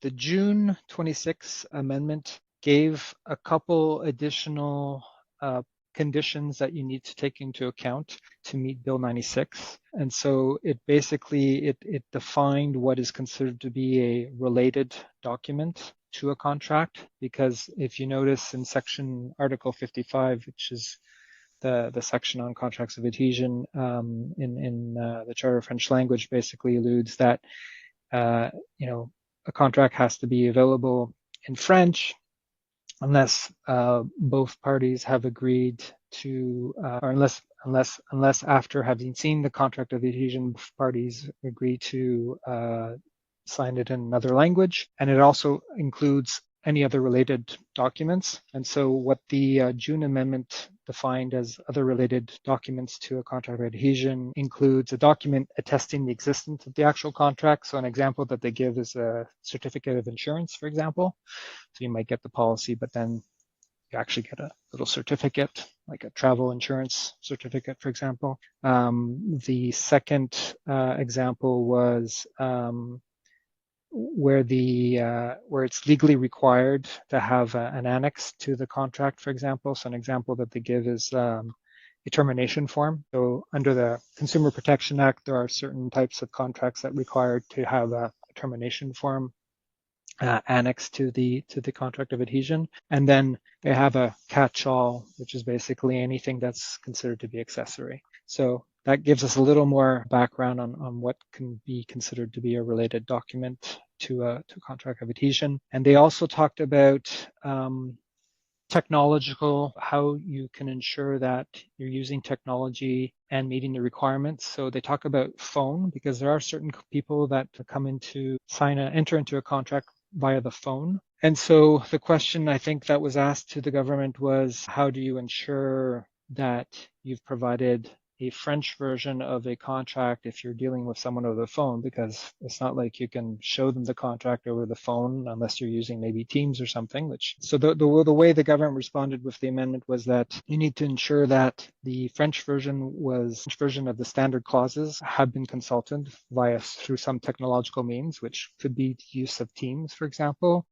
The June 26 amendment gave a couple additional conditions that you need to take into account to meet Bill 96. And so it basically, it defined what is considered to be a related document to a contract, because if you notice in section Article 55, which is the section on contracts of adhesion in the Charter of French language, basically alludes that a contract has to be available in French unless both parties have agreed to, or unless after having seen the contract of adhesion, parties agree to sign it in another language. And it also includes any other related documents. And so what the June Amendment defined as other related documents to a contract of adhesion includes a document attesting the existence of the actual contract. So an example that they give is a certificate of insurance, for example. So you might get the policy, but then you actually get a little certificate, like a travel insurance certificate, for example. The second example was where it's legally required to have an annex to the contract, for example. So an example that they give is a termination form. So under the Consumer Protection Act, there are certain types of contracts that require to have a termination form annexed to the contract of adhesion. And then they have a catch-all, which is basically anything that's considered to be accessory. So that gives us a little more background on what can be considered to be a related document to a contract of adhesion. And they also talked about technological, how you can ensure that you're using technology and meeting the requirements. So they talk about phone, because there are certain people that come into enter into a contract via the phone. And so the question I think that was asked to the government was, how do you ensure that you've provided a French version of a contract if you're dealing with someone over the phone? Because it's not like you can show them the contract over the phone unless you're using maybe Teams or something. So the way the government responded with the amendment was that you need to ensure that the French version of the standard clauses have been consulted through some technological means, which could be the use of Teams, for example,